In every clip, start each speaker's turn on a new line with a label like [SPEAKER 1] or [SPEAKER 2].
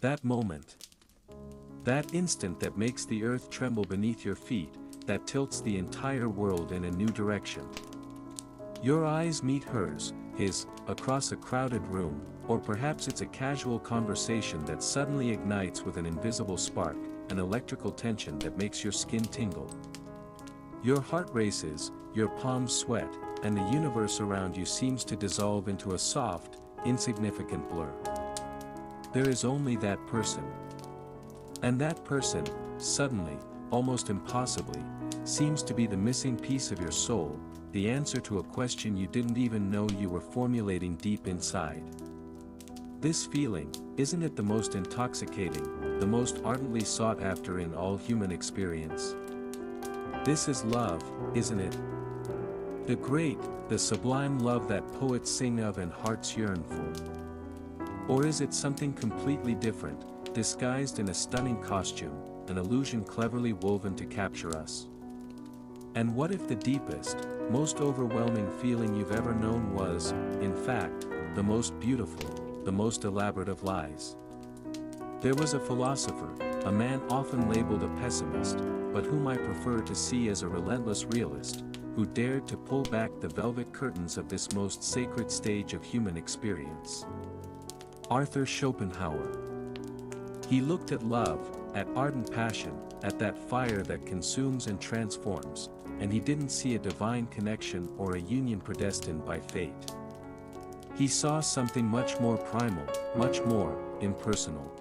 [SPEAKER 1] That moment. That instant that makes the earth tremble beneath your feet, that tilts the entire world in a new direction. Your eyes meet hers, his, across a crowded room, or perhaps it's a casual conversation that suddenly ignites with an invisible spark, an electrical tension that makes your skin tingle. Your heart races, your palms sweat, and the universe around you seems to dissolve into a soft, insignificant blur. There is only that person. And that person, suddenly, almost impossibly, seems to be the missing piece of your soul, the answer to a question you didn't even know you were formulating deep inside. This feeling, isn't it the most intoxicating, the most ardently sought after in all human experience? This is love, isn't it? The great, the sublime love that poets sing of and hearts yearn for. Or is it something completely different, disguised in a stunning costume, an illusion cleverly woven to capture us? And what if the deepest, most overwhelming feeling you've ever known was, in fact, the most beautiful, the most elaborate of lies? There was a philosopher, a man often labeled a pessimist, but whom I prefer to see as a relentless realist, who dared to pull back the velvet curtains of this most sacred stage of human experience. Arthur Schopenhauer. He looked at love, at ardent passion, at that fire that consumes and transforms, and he didn't see a divine connection or a union predestined by fate. He saw something much more primal, much more impersonal.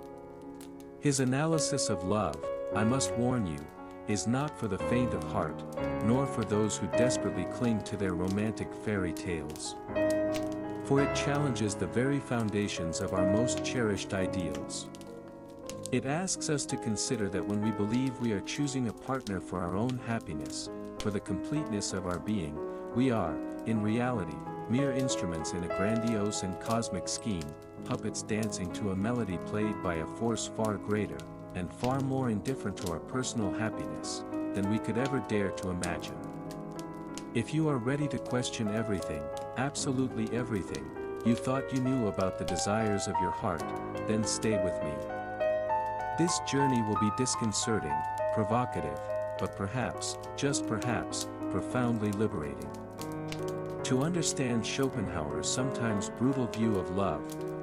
[SPEAKER 1] His analysis of love, I must warn you, is not for the faint of heart, nor for those who desperately cling to their romantic fairy tales. For it challenges the very foundations of our most cherished ideals. It asks us to consider that when we believe we are choosing a partner for our own happiness, for the completeness of our being, we are, in reality, mere instruments in a grandiose and cosmic scheme, puppets dancing to a melody played by a force far greater, and far more indifferent to our personal happiness, than we could ever dare to imagine. If you are ready to question everything, absolutely everything, you thought you knew about the desires of your heart, then stay with me. This journey will be disconcerting, provocative, but perhaps, just perhaps, profoundly liberating. To understand Schopenhauer's sometimes brutal view of love,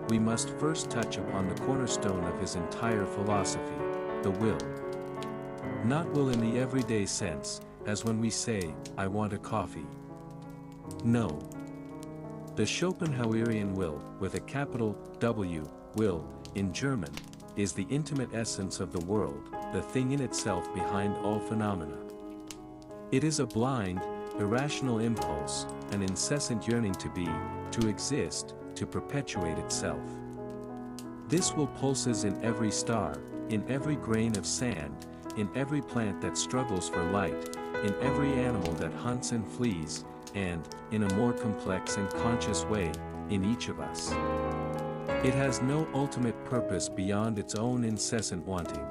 [SPEAKER 1] we must first touch upon the cornerstone of his entire philosophy, the will. Not will in the everyday sense, as when we say, I want a coffee. No. The Schopenhauerian will, with a capital W, will, in German, is the intimate essence of the world, the thing in itself behind all phenomena. It is a blind, irrational impulse, an incessant yearning to be, to exist, to perpetuate itself. This will pulses in every star, in every grain of sand, in every plant that struggles for light, in every animal that hunts and flees, and, in a more complex and conscious way, in each of us. It has no ultimate purpose beyond its own incessant wanting.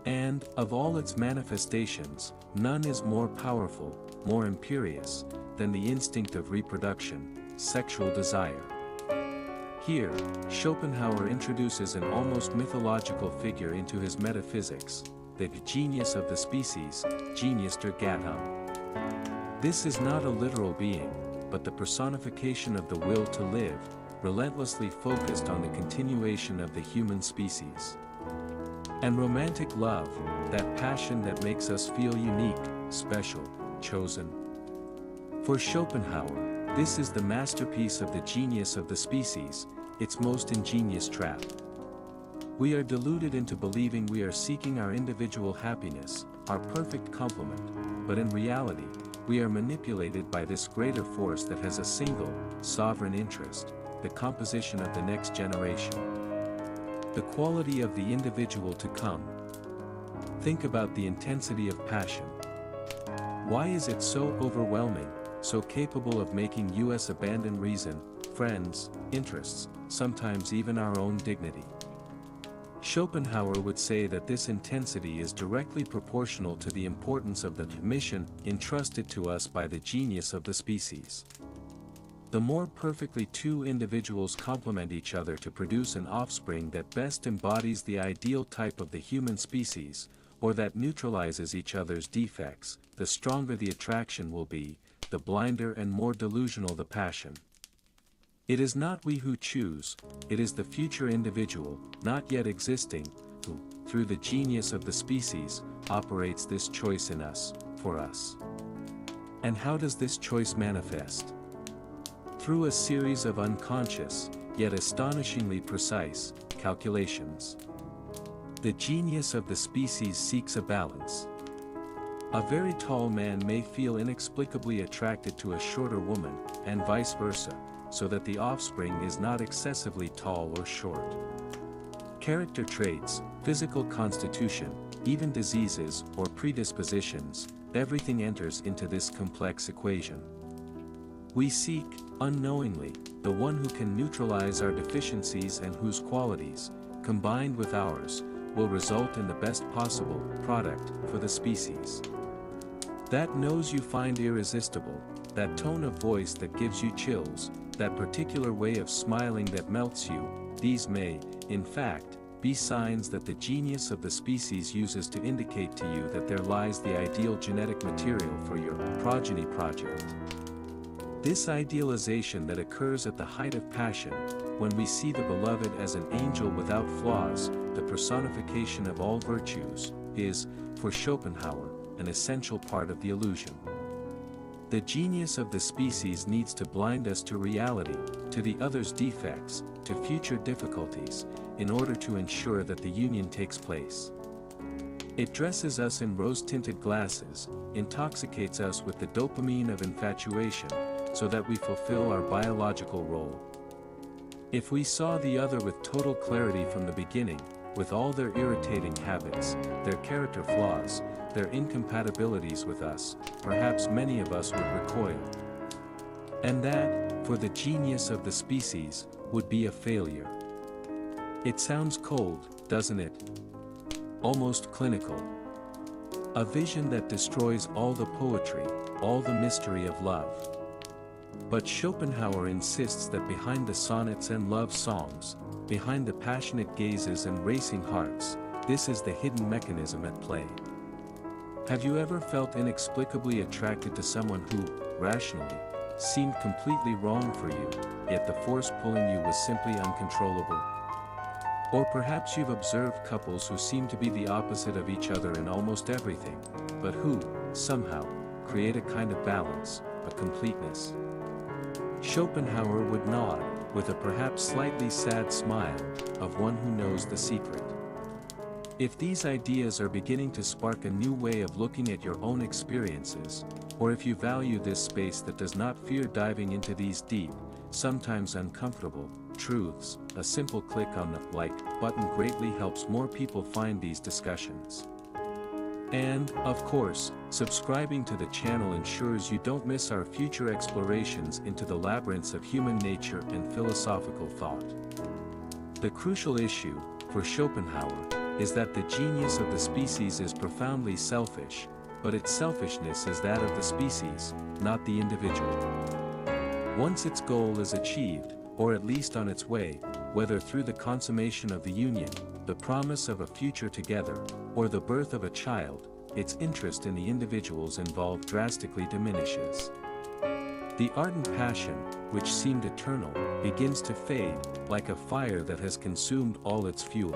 [SPEAKER 1] And, of all its manifestations, none is more powerful, more imperious, than the instinct of reproduction, sexual desire. Here, Schopenhauer introduces an almost mythological figure into his metaphysics, the genius of the species, Genius der Gattung. This is not a literal being, but the personification of the will to live, relentlessly focused on the continuation of the human species. And romantic love, that passion that makes us feel unique, special, chosen. For Schopenhauer, this is the masterpiece of the genius of the species, its most ingenious trap. We are deluded into believing we are seeking our individual happiness, our perfect complement, but in reality, we are manipulated by this greater force that has a single, sovereign interest, the composition of the next generation. The quality of the individual to come. Think about the intensity of passion. Why is it so overwhelming, so capable of making us abandon reason, friends, interests, sometimes even our own dignity? Schopenhauer would say that this intensity is directly proportional to the importance of the mission entrusted to us by the genius of the species. The more perfectly two individuals complement each other to produce an offspring that best embodies the ideal type of the human species, or that neutralizes each other's defects, the stronger the attraction will be, the blinder and more delusional the passion. It is not we who choose, it is the future individual, not yet existing, who, through the genius of the species, operates this choice in us, for us. And how does this choice manifest? Through a series of unconscious, yet astonishingly precise, calculations. The genius of the species seeks a balance. A very tall man may feel inexplicably attracted to a shorter woman, and vice versa, so that the offspring is not excessively tall or short. Character traits, physical constitution, even diseases or predispositions, everything enters into this complex equation. We seek, unknowingly, the one who can neutralize our deficiencies and whose qualities, combined with ours, will result in the best possible product for the species. That nose you find irresistible, that tone of voice that gives you chills, that particular way of smiling that melts you, these may, in fact, be signs that the genius of the species uses to indicate to you that there lies the ideal genetic material for your progeny project. This idealization that occurs at the height of passion, when we see the beloved as an angel without flaws, the personification of all virtues, is, for Schopenhauer, an essential part of the illusion. The genius of the species needs to blind us to reality, to the other's defects, to future difficulties, in order to ensure that the union takes place. It dresses us in rose-tinted glasses, intoxicates us with the dopamine of infatuation, so that we fulfill our biological role. If we saw the other with total clarity from the beginning, with all their irritating habits, their character flaws, their incompatibilities with us, perhaps many of us would recoil. And that, for the genius of the species, would be a failure. It sounds cold, doesn't it? Almost clinical. A vision that destroys all the poetry, all the mystery of love. But Schopenhauer insists that behind the sonnets and love songs, behind the passionate gazes and racing hearts, this is the hidden mechanism at play. Have you ever felt inexplicably attracted to someone who, rationally, seemed completely wrong for you, yet the force pulling you was simply uncontrollable? Or perhaps you've observed couples who seem to be the opposite of each other in almost everything, but who, somehow, create a kind of balance, a completeness. Schopenhauer would nod, with a perhaps slightly sad smile, of one who knows the secret. If these ideas are beginning to spark a new way of looking at your own experiences, or if you value this space that does not fear diving into these deep, sometimes uncomfortable, truths, a simple click on the like button greatly helps more people find these discussions. And, of course, subscribing to the channel ensures you don't miss our future explorations into the labyrinths of human nature and philosophical thought. The crucial issue, for Schopenhauer, is that the genius of the species is profoundly selfish, but its selfishness is that of the species, not the individual. Once its goal is achieved, or at least on its way, whether through the consummation of the union, the promise of a future together, or the birth of a child, its interest in the individuals involved drastically diminishes. The ardent passion, which seemed eternal, begins to fade, like a fire that has consumed all its fuel.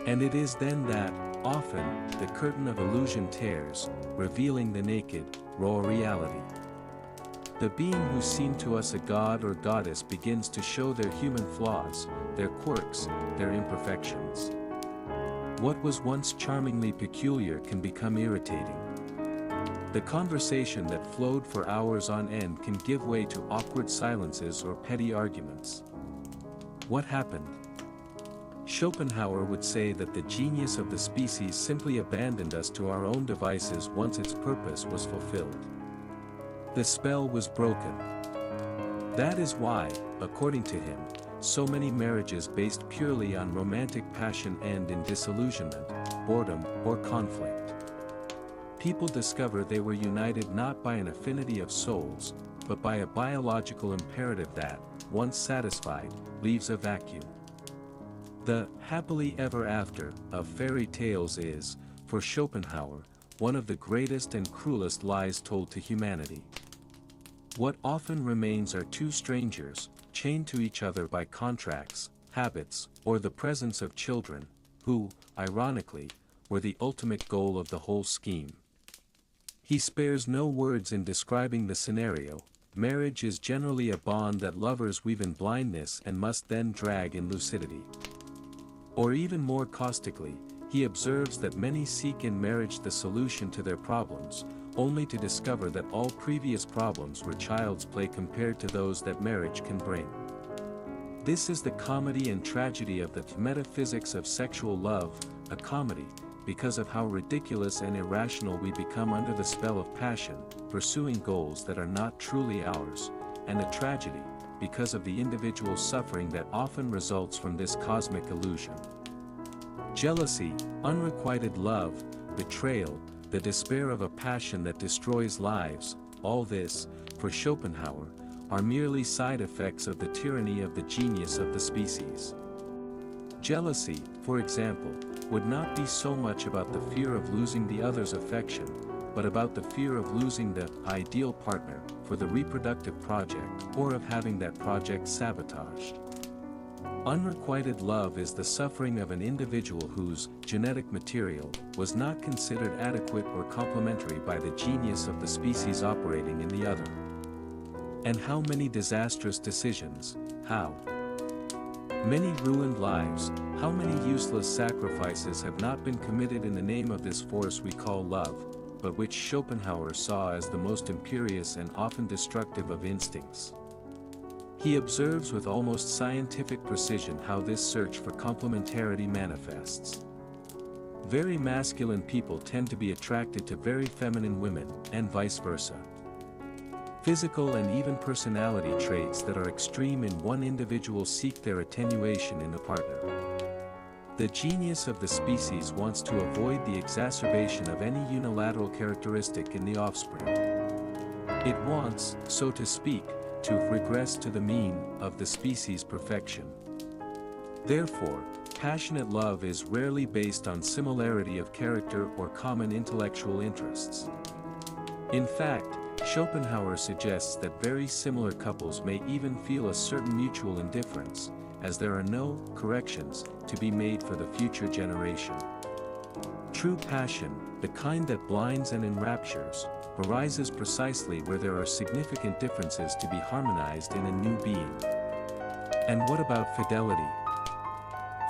[SPEAKER 1] And it is then that, often, the curtain of illusion tears, revealing the naked, raw reality. The being who seemed to us a god or goddess begins to show their human flaws, their quirks, their imperfections. What was once charmingly peculiar can become irritating. The conversation that flowed for hours on end can give way to awkward silences or petty arguments. What happened? Schopenhauer would say that the genius of the species simply abandoned us to our own devices once its purpose was fulfilled. The spell was broken. That is why, according to him, so many marriages based purely on romantic passion end in disillusionment, boredom, or conflict. People discover they were united not by an affinity of souls, but by a biological imperative that, once satisfied, leaves a vacuum. The happily ever after of fairy tales is, for Schopenhauer, one of the greatest and cruelest lies told to humanity. What often remains are two strangers, chained to each other by contracts, habits, or the presence of children, who, ironically, were the ultimate goal of the whole scheme. He spares no words in describing the scenario. Marriage is generally a bond that lovers weave in blindness and must then drag in lucidity. Or even more caustically, he observes that many seek in marriage the solution to their problems, only to discover that all previous problems were child's play compared to those that marriage can bring. This is the comedy and tragedy of the metaphysics of sexual love, a comedy, because of how ridiculous and irrational we become under the spell of passion, pursuing goals that are not truly ours, and a tragedy, because of the individual suffering that often results from this cosmic illusion. Jealousy, unrequited love, betrayal, the despair of a passion that destroys lives, all this, for Schopenhauer, are merely side effects of the tyranny of the genius of the species. Jealousy, for example, would not be so much about the fear of losing the other's affection, but about the fear of losing the ideal partner for the reproductive project, or of having that project sabotaged. Unrequited love is the suffering of an individual whose genetic material was not considered adequate or complementary by the genius of the species operating in the other. And how many disastrous decisions, how many ruined lives, how many useless sacrifices have not been committed in the name of this force we call love, but which Schopenhauer saw as the most imperious and often destructive of instincts. He observes with almost scientific precision how this search for complementarity manifests. Very masculine people tend to be attracted to very feminine women, and vice versa. Physical and even personality traits that are extreme in one individual seek their attenuation in a partner. The genius of the species wants to avoid the exacerbation of any unilateral characteristic in the offspring. It wants, so to speak, to regress to the mean of the species' perfection. Therefore, passionate love is rarely based on similarity of character or common intellectual interests. In fact, Schopenhauer suggests that very similar couples may even feel a certain mutual indifference, as there are no corrections to be made for the future generation. True passion, the kind that blinds and enraptures, arises precisely where there are significant differences to be harmonized in a new being. And what about fidelity?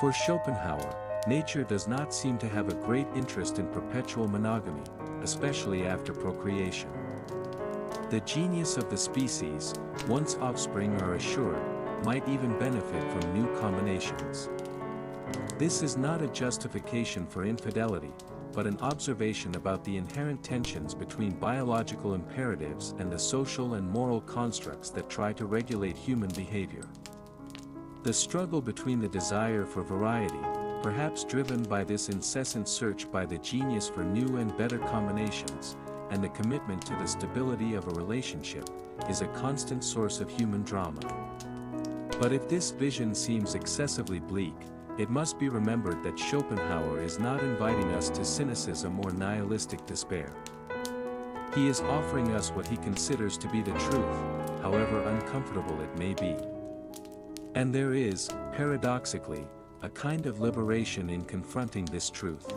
[SPEAKER 1] For Schopenhauer, nature does not seem to have a great interest in perpetual monogamy, especially after procreation. The genius of the species, once offspring are assured, might even benefit from new combinations. This is not a justification for infidelity, but an observation about the inherent tensions between biological imperatives and the social and moral constructs that try to regulate human behavior. The struggle between the desire for variety, perhaps driven by this incessant search by the genius for new and better combinations, and the commitment to the stability of a relationship, is a constant source of human drama. But if this vision seems excessively bleak, it must be remembered that Schopenhauer is not inviting us to cynicism or nihilistic despair. He is offering us what he considers to be the truth, however uncomfortable it may be. And there is, paradoxically, a kind of liberation in confronting this truth.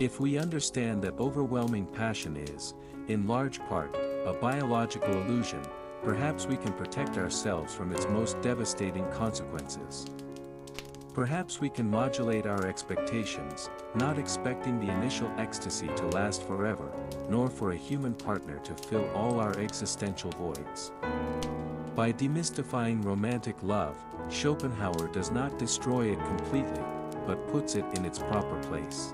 [SPEAKER 1] If we understand that overwhelming passion is, in large part, a biological illusion, perhaps we can protect ourselves from its most devastating consequences. Perhaps we can modulate our expectations, not expecting the initial ecstasy to last forever, nor for a human partner to fill all our existential voids. By demystifying romantic love, Schopenhauer does not destroy it completely, but puts it in its proper place.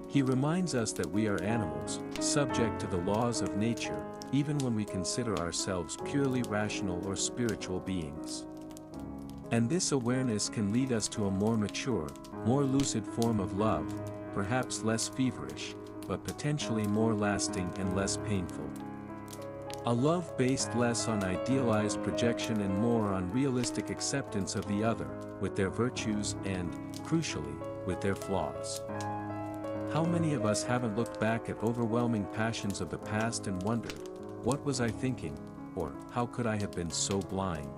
[SPEAKER 1] He reminds us that we are animals, subject to the laws of nature, even when we consider ourselves purely rational or spiritual beings. And this awareness can lead us to a more mature, more lucid form of love, perhaps less feverish, but potentially more lasting and less painful. A love based less on idealized projection and more on realistic acceptance of the other, with their virtues and, crucially, with their flaws. How many of us haven't looked back at overwhelming passions of the past and wondered, what was I thinking, or how could I have been so blind?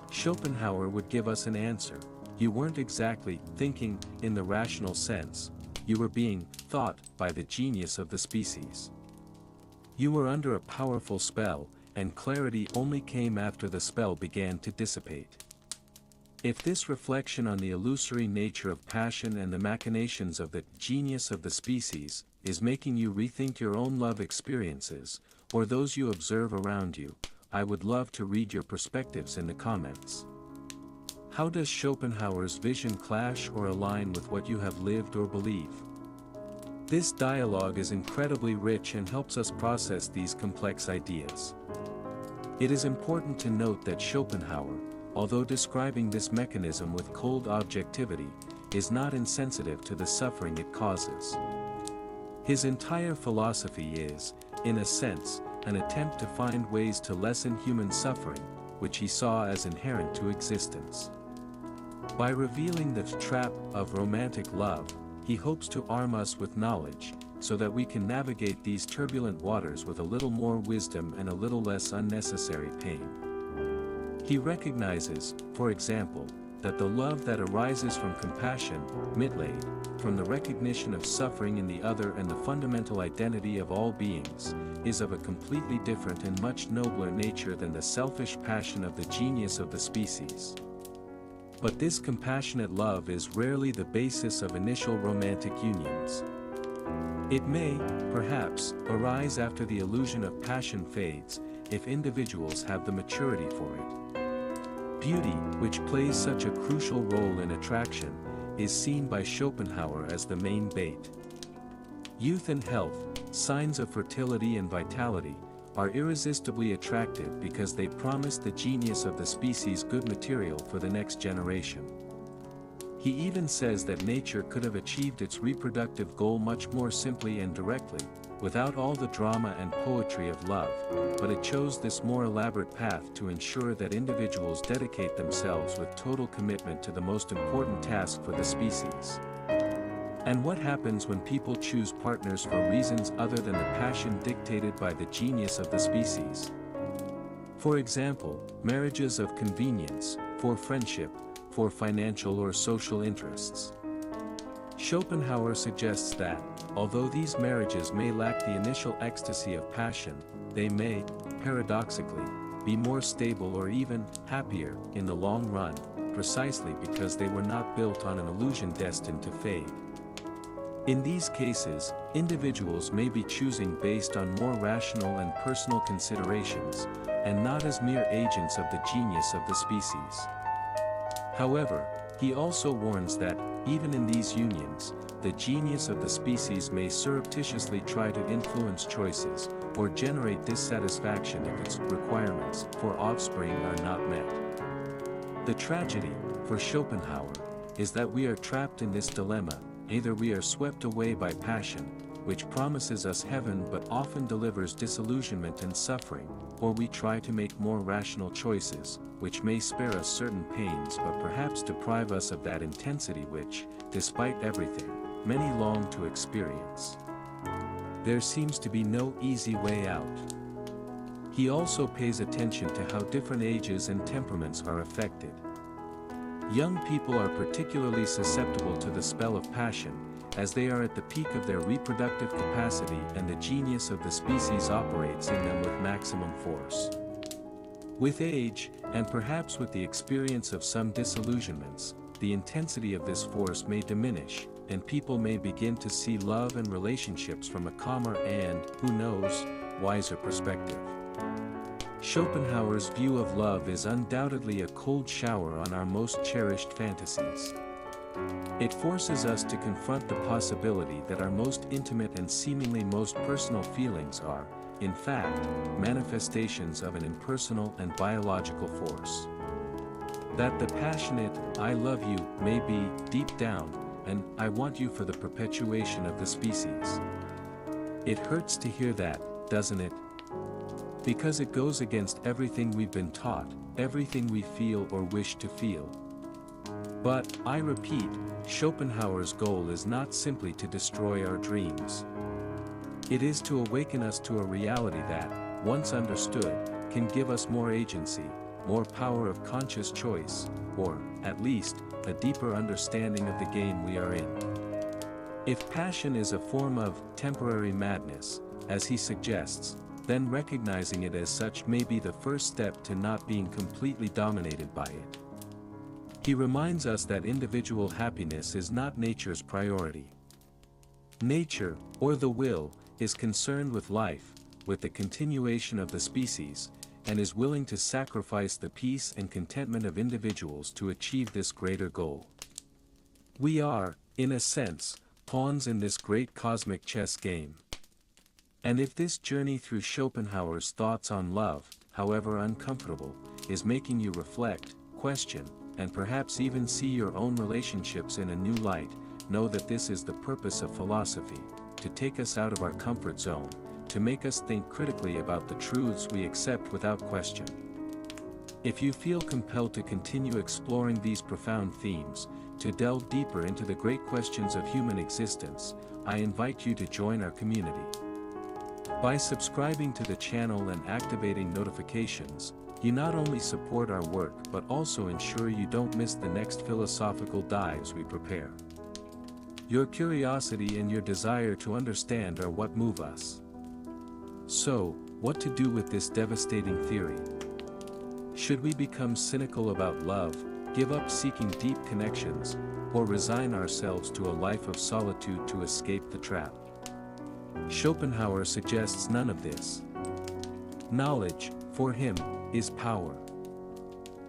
[SPEAKER 1] Schopenhauer would give us an answer: you weren't exactly thinking in the rational sense, you were being thought by the genius of the species. You were under a powerful spell, and clarity only came after the spell began to dissipate. If this reflection on the illusory nature of passion and the machinations of the genius of the species is making you rethink your own love experiences, or those you observe around you, I would love to read your perspectives in the comments. How does Schopenhauer's vision clash or align with what you have lived or believe? This dialogue is incredibly rich and helps us process these complex ideas. It is important to note that Schopenhauer, although describing this mechanism with cold objectivity, is not insensitive to the suffering it causes. His entire philosophy is, in a sense, an attempt to find ways to lessen human suffering, which he saw as inherent to existence. By revealing the trap of romantic love, he hopes to arm us with knowledge, so that we can navigate these turbulent waters with a little more wisdom and a little less unnecessary pain. He recognizes, for example, that the love that arises from compassion, mitleid, from the recognition of suffering in the other and the fundamental identity of all beings, is of a completely different and much nobler nature than the selfish passion of the genius of the species. But this compassionate love is rarely the basis of initial romantic unions. It may, perhaps, arise after the illusion of passion fades, if individuals have the maturity for it. Beauty, which plays such a crucial role in attraction, is seen by Schopenhauer as the main bait. Youth and health, signs of fertility and vitality, are irresistibly attractive because they promise the genius of the species good material for the next generation. He even says that nature could have achieved its reproductive goal much more simply and directly, without all the drama and poetry of love, but it chose this more elaborate path to ensure that individuals dedicate themselves with total commitment to the most important task for the species. And what happens when people choose partners for reasons other than the passion dictated by the genius of the species? For example, marriages of convenience, for friendship, for financial or social interests. Schopenhauer suggests that, although these marriages may lack the initial ecstasy of passion, they may, paradoxically, be more stable or even happier in the long run, precisely because they were not built on an illusion destined to fade. In these cases, individuals may be choosing based on more rational and personal considerations, and not as mere agents of the genius of the species. However, he also warns that, even in these unions, the genius of the species may surreptitiously try to influence choices, or generate dissatisfaction if its requirements for offspring are not met. The tragedy, for Schopenhauer, is that we are trapped in this dilemma. Either we are swept away by passion, which promises us heaven but often delivers disillusionment and suffering, or we try to make more rational choices, which may spare us certain pains but perhaps deprive us of that intensity which, despite everything, many long to experience. There seems to be no easy way out. He also pays attention to how different ages and temperaments are affected. Young people are particularly susceptible to the spell of passion, as they are at the peak of their reproductive capacity and the genius of the species operates in them with maximum force. With age, and perhaps with the experience of some disillusionments, the intensity of this force may diminish, and people may begin to see love and relationships from a calmer and, who knows, wiser perspective. Schopenhauer's view of love is undoubtedly a cold shower on our most cherished fantasies. It forces us to confront the possibility that our most intimate and seemingly most personal feelings are, in fact, manifestations of an impersonal and biological force. That the passionate, "I love you," may be, deep down, an "I want you for the perpetuation of the species." It hurts to hear that, doesn't it? Because it goes against everything we've been taught, everything we feel or wish to feel. But, I repeat, Schopenhauer's goal is not simply to destroy our dreams. It is to awaken us to a reality that, once understood, can give us more agency, more power of conscious choice, or, at least, a deeper understanding of the game we are in. If passion is a form of temporary madness, as he suggests, then recognizing it as such may be the first step to not being completely dominated by it. He reminds us that individual happiness is not nature's priority. Nature, or the will, is concerned with life, with the continuation of the species, and is willing to sacrifice the peace and contentment of individuals to achieve this greater goal. We are, in a sense, pawns in this great cosmic chess game. And if this journey through Schopenhauer's thoughts on love, however uncomfortable, is making you reflect, question, and perhaps even see your own relationships in a new light, know that this is the purpose of philosophy, to take us out of our comfort zone, to make us think critically about the truths we accept without question. If you feel compelled to continue exploring these profound themes, to delve deeper into the great questions of human existence, I invite you to join our community. By subscribing to the channel and activating notifications, you not only support our work but also ensure you don't miss the next philosophical dives we prepare. Your curiosity and your desire to understand are what move us. So, what to do with this devastating theory? Should we become cynical about love, give up seeking deep connections, or resign ourselves to a life of solitude to escape the trap? Schopenhauer suggests none of this. Knowledge, for him, is power.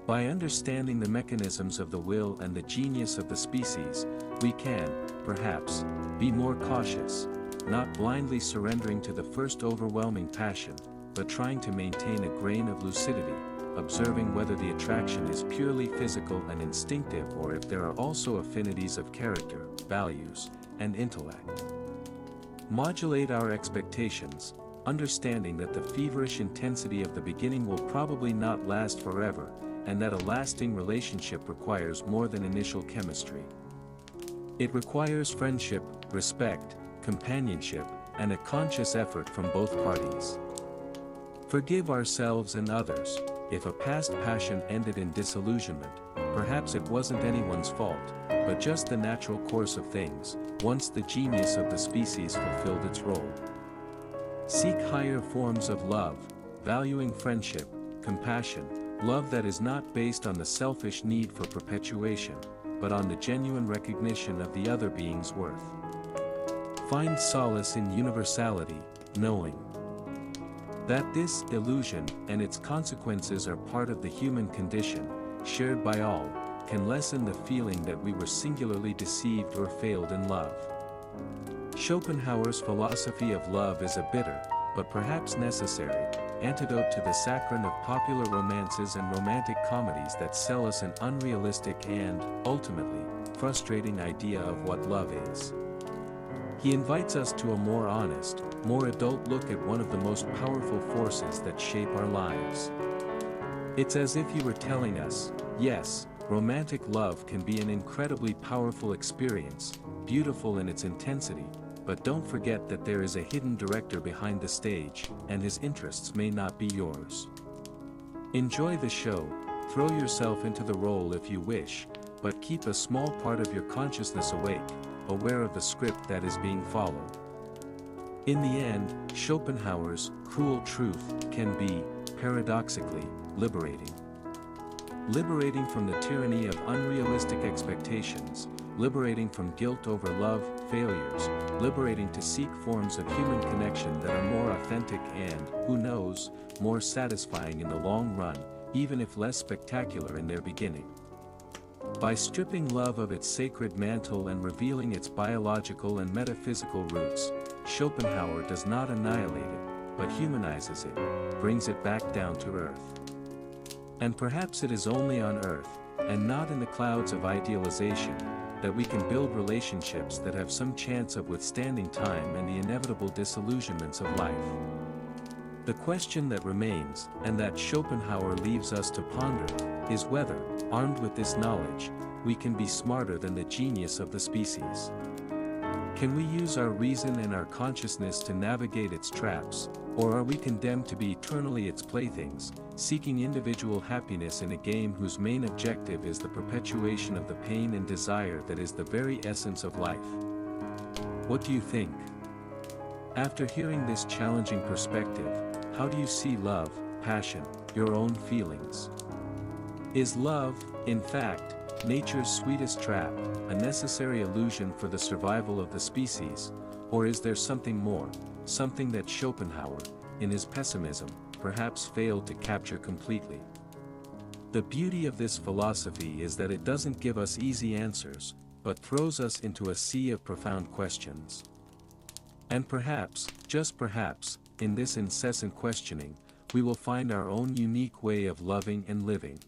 [SPEAKER 1] By understanding the mechanisms of the will and the genius of the species, we can, perhaps, be more cautious, not blindly surrendering to the first overwhelming passion, but trying to maintain a grain of lucidity, observing whether the attraction is purely physical and instinctive or if there are also affinities of character, values, and intellect. Modulate our expectations, understanding that the feverish intensity of the beginning will probably not last forever, and that a lasting relationship requires more than initial chemistry. It requires friendship, respect, companionship, and a conscious effort from both parties. Forgive ourselves and others. If a past passion ended in disillusionment, perhaps it wasn't anyone's fault, but just the natural course of things, once the genius of the species fulfilled its role. Seek higher forms of love, valuing friendship, compassion, love that is not based on the selfish need for perpetuation, but on the genuine recognition of the other being's worth. Find solace in universality, knowing that this illusion and its consequences are part of the human condition, shared by all, can lessen the feeling that we were singularly deceived or failed in love. Schopenhauer's philosophy of love is a bitter, but perhaps necessary, antidote to the saccharine of popular romances and romantic comedies that sell us an unrealistic and, ultimately, frustrating idea of what love is. He invites us to a more honest, more adult look at one of the most powerful forces that shape our lives. It's as if he were telling us, yes, romantic love can be an incredibly powerful experience, beautiful in its intensity, but don't forget that there is a hidden director behind the stage, and his interests may not be yours. Enjoy the show, throw yourself into the role if you wish, but keep a small part of your consciousness awake, aware of the script that is being followed. In the end, Schopenhauer's cruel truth can be, paradoxically, liberating. Liberating from the tyranny of unrealistic expectations, liberating from guilt over love, failures, liberating to seek forms of human connection that are more authentic and, who knows, more satisfying in the long run, even if less spectacular in their beginning. By stripping love of its sacred mantle and revealing its biological and metaphysical roots, Schopenhauer does not annihilate it, but humanizes it, brings it back down to earth. And perhaps it is only on earth, and not in the clouds of idealization, that we can build relationships that have some chance of withstanding time and the inevitable disillusionments of life. The question that remains, and that Schopenhauer leaves us to ponder, is whether, armed with this knowledge, we can be smarter than the genius of the species. Can we use our reason and our consciousness to navigate its traps, or are we condemned to be eternally its playthings, seeking individual happiness in a game whose main objective is the perpetuation of the pain and desire that is the very essence of life? What do you think? After hearing this challenging perspective, how do you see love, passion, your own feelings? Is love, in fact, nature's sweetest trap, a necessary illusion for the survival of the species, or is there something more, something that Schopenhauer, in his pessimism, perhaps failed to capture completely? The beauty of this philosophy is that it doesn't give us easy answers, but throws us into a sea of profound questions. And perhaps, just perhaps, in this incessant questioning, we will find our own unique way of loving and living.